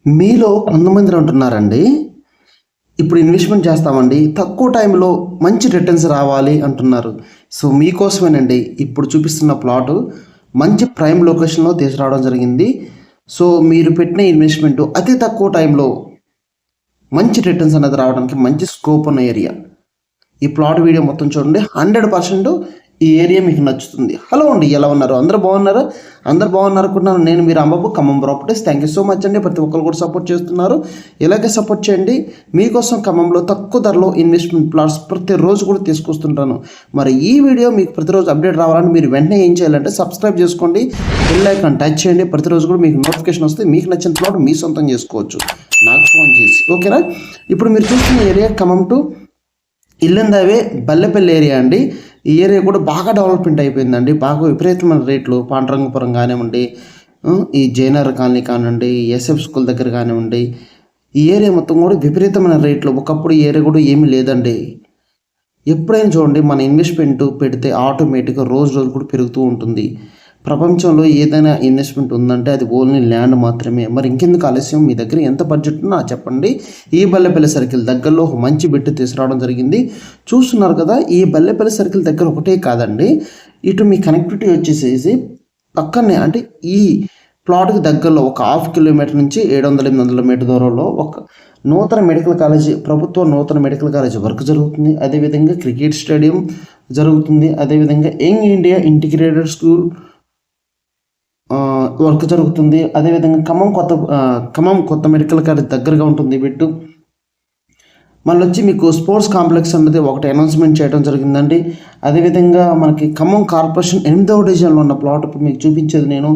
మీలో కొంతమంది అంటున్నారండి, ఇప్పుడు ఇన్వెస్ట్మెంట్ చేస్తామండి, తక్కువ టైంలో మంచి రిటర్న్స్ రావాలి అంటున్నారు. సో మీకోసమేనండి ఇప్పుడు చూపిస్తున్న ప్లాటు మంచి ప్రైమ్ లొకేషన్లో తీసుకురావడం జరిగింది. సో మీరు పెట్టిన ఇన్వెస్ట్మెంట్ అతి తక్కువ టైంలో మంచి రిటర్న్స్ అనేది రావడానికి మంచి స్కోప్ ఉన్న ఏరియా. ఈ ప్లాట్ వీడియో మొత్తం చూడండి, 100% ఈ ఏరియా మీకు నచ్చుతుంది. హలో అండి, ఎలా ఉన్నారు? అందరూ బాగున్నారు అనుకుంటున్నాను. నేను మీరు Ambabu, Khammam properties. Thank you so much అండి. ప్రతి ఒక్కరు కూడా సపోర్ట్ చేస్తున్నారు. ఇలాగే సపోర్ట్ చేయండి. మీకోసం ఖమ్మంలో తక్కువ ధరలో ఇన్వెస్ట్మెంట్ ప్లాట్స్ ప్రతిరోజు కూడా తీసుకొస్తుంటాను. మరి ఈ వీడియో మీకు ప్రతిరోజు అప్డేట్ రావాలని మీరు వెంటనే ఏం చేయాలంటే సబ్స్క్రైబ్ చేసుకోండి, బెల్ ఐకాన్ టచ్ చేయండి. ప్రతిరోజు కూడా మీకు నోటిఫికేషన్ వస్తే మీకు నచ్చిన ప్లాట్ మీ సొంతం చేసుకోవచ్చు నాకు ఫోన్ చేసి. ఓకేనా? ఇప్పుడు మీరు చూస్తున్న ఏరియా ఖమ్మం టు ఇల్లందావే బల్లెపల్లి ఏరియా అండి. ఈ ఏరియా కూడా బాగా డెవలప్మెంట్ అయిపోయిందండి. బాగా విపరీతమైన రేట్లు పాండురంగపురం కానివ్వండి, ఈ జైనర్ కాలనీ కానివ్వండి, ఎస్ఎఫ్ స్కూల్ దగ్గర కానివ్వండి, ఈ ఏరియా మొత్తం కూడా విపరీతమైన రేట్లు. ఒకప్పుడు ఈ ఏరియా కూడా ఏమీ లేదండి. ఎప్పుడైనా చూడండి, మన ఇన్వెస్ట్మెంట్ పెడితే ఆటోమేటిక్గా రోజు రోజు కూడా పెరుగుతూ ఉంటుంది. ప్రపంచంలో ఏదైనా ఇన్వెస్ట్మెంట్ ఉందంటే అది ఓన్లీ ల్యాండ్ మాత్రమే. మరి ఇంకెందుకు ఆలస్యం? మీ దగ్గర ఎంత బడ్జెట్ ఉన్నా చెప్పండి. ఈ బల్లెపల్లి సర్కిల్ దగ్గరలో ఒక మంచి బిట్టు తీసుకురావడం జరిగింది. చూస్తున్నారు కదా, ఈ బల్లెపల్లి సర్కిల్ దగ్గర ఒకటే కాదండి, ఇటు మీ కనెక్టివిటీ వచ్చేసేసి పక్కనే, అంటే ఈ ప్లాట్కి దగ్గరలో ఒక 1/2 కిలోమీటర్ నుంచి 700-800 మీటర్ దూరంలో ఒక నూతన మెడికల్ కాలేజీ, ప్రభుత్వ నూతన మెడికల్ కాలేజీ వర్క్ జరుగుతుంది. అదేవిధంగా క్రికెట్ స్టేడియం జరుగుతుంది. అదేవిధంగా young India integrated school work జరుగుతుంది. అదేవిధంగా ఖమ్మం కొత్త మెడికల్ కాలేజ్ దగ్గరగా ఉంటుంది బిట్టు. మళ్ళీ వచ్చి మీకు స్పోర్ట్స్ కాంప్లెక్స్ అనేది ఒకటి అనౌన్స్మెంట్ చేయడం జరిగిందండి. అదేవిధంగా మనకి ఖమ్మం కార్పొరేషన్ 8వ డివిజన్లో ఉన్న ప్లాట్ మీకు చూపించేది నేను.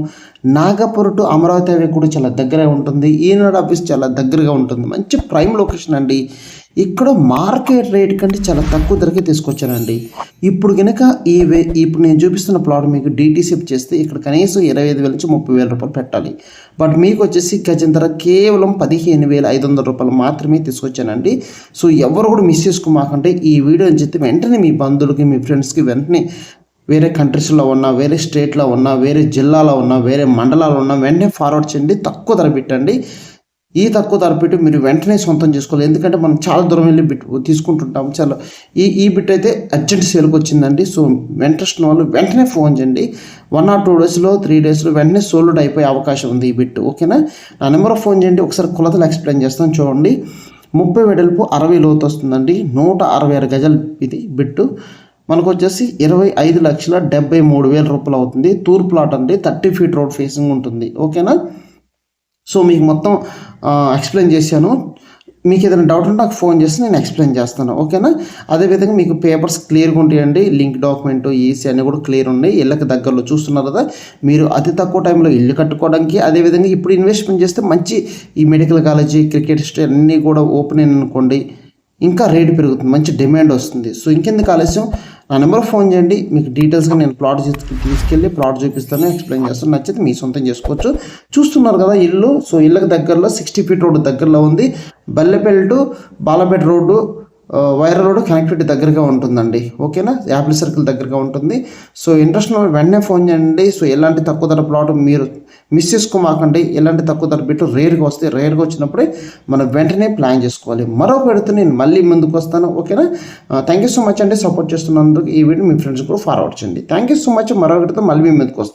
నాగపూర్ టు అమరావతి హైవే కూడా చాలా దగ్గరగా ఉంటుంది. ఈనాడు ఆఫీస్ చాలా దగ్గరగా ఉంటుంది. మంచి ప్రైమ్ లొకేషన్ అండి. ఇక్కడ మార్కెట్ రేట్ కంటే చాలా తక్కువ ధరకే తీసుకొచ్చానండి. ఇప్పుడు కనుక ఇప్పుడు నేను చూపిస్తున్న ప్లాట్ మీకు డీటీసీ చేస్తే ఇక్కడ కనీసం 25,000 నుంచి 30,000 రూపాయలు పెట్టాలి. బట్ మీకు వచ్చేసి గజం ధర కేవలం 15,500 రూపాయలు మాత్రమే తీసుకొచ్చానండి. సో ఎవరు కూడా మిస్ చేసుకోమాకంటే ఈ వీడియోని చెప్తే వెంటనే మీ బంధువులకి, మీ ఫ్రెండ్స్కి వెంటనే వేరే కంట్రీస్లో ఉన్నా, వేరే స్టేట్లో ఉన్నా, వేరే జిల్లాలో ఉన్నా, వేరే మండలాల్లో ఉన్నా వెంటనే ఫార్వర్డ్ చేయండి. తక్కువ ధర పెట్టండి. ఈ తక్కువ ధర పెట్టి మీరు వెంటనే సొంతం చేసుకోవాలి. ఎందుకంటే మనం చాలా దూరం వెళ్ళి బిట్ తీసుకుంటుంటాము. చాలా ఈ బిట్ అయితే అర్జెంట్ సేల్కి వచ్చిందండి. సో ఇంట్రెస్ట్ ఉన్న వాళ్ళు వెంటనే ఫోన్ చేయండి. 1 or 2 డేస్లో 3 డేస్లో వెంటనే సోల్డ్ అయిపోయే అవకాశం ఉంది ఈ బిట్. ఓకేనా? నా నెంబర్ ఫోన్ చేయండి. ఒకసారి కొలతలు ఎక్స్ప్లెయిన్ చేస్తాను చూడండి. 30 వెడల్పు, 60 లోతు వస్తుందండి. 166 గజాలు ఇది బిట్టు. మనకు వచ్చేసి 25,73,000 రూపాయలు అవుతుంది. తూర్పు ప్లాట్ అండి. 30 ఫీట్ రోడ్ ఫేసింగ్ ఉంటుంది. ఓకేనా? సో మీకు మొత్తం ఎక్స్ప్లెయిన్ చేశాను. మీకు ఏదైనా డౌట్ ఉంటే నాకు ఫోన్ చేసి నేను ఎక్స్ప్లెయిన్ చేస్తాను. ఓకేనా? అదేవిధంగా మీకు పేపర్స్ క్లియర్గా ఉంటాయండి. లింక్ డాక్యుమెంట్, ఈసీ అన్నీ కూడా క్లియర్ ఉన్నాయి. ఇళ్ళకి దగ్గరలో చూస్తున్నారు కదా, మీరు అతి తక్కువ టైంలో ఇల్లు కట్టుకోవడానికి, అదేవిధంగా ఇప్పుడు ఇన్వెస్ట్మెంట్ చేస్తే మంచి ఈ మెడికల్ కాలేజీ, క్రికెట్ స్టేడియం అన్నీ కూడా ఓపెన్ అయిన అనుకోండి, ఇంకా రేటు పెరుగుతుంది, మంచి డిమాండ్ వస్తుంది. సో ఇంకెందుకు ఆలస్యం, నా నెంబర్ ఫోన్ చేయండి. మీకు డీటెయిల్స్గా నేను ప్లాట్ తీసుకెళ్ళి ప్లాట్ చూపిస్తాను, ఎక్స్ప్లెయిన్ చేస్తాను. నచ్చితే మీ సొంతం చేసుకోవచ్చు. చూస్తున్నారు కదా ఇల్లు. సో ఇళ్ళకి దగ్గరలో 60 ఫీట్ రోడ్డు దగ్గరలో ఉంది. బల్లెపల్లి టు బాలపేట రోడ్డు, వైర్ రోడ్ కనెక్టివిటీ దగ్గరగా ఉంటుందండి. ఓకేనా? యాపిల్ సర్కిల్ దగ్గరగా ఉంటుంది. సో ఇంట్రెస్ట్ ఉన్న వెంటనే ఫోన్ చేయండి. సో ఎలాంటి తక్కువ ధర ప్లాట్ మీరు మిస్ చేసుకోమాకండి. ఎలాంటి తక్కువ ధర బిట్టు రేర్గా వస్తే, రేర్గా వచ్చినప్పుడే మనం వెంటనే ప్లాన్ చేసుకోవాలి. మరో పెడితే నేను మళ్ళీ ముందుకు వస్తాను. ఓకేనా? థ్యాంక్ యూ సో మచ్ అండి సపోర్ట్ చేస్తున్నందుకు. ఈ వీడియో మీ ఫ్రెండ్స్ కూడా ఫార్వర్డ్ చేయండి. Thank you so much. మరో పెడితే మళ్ళీ మీ ముందుకు వస్తాను.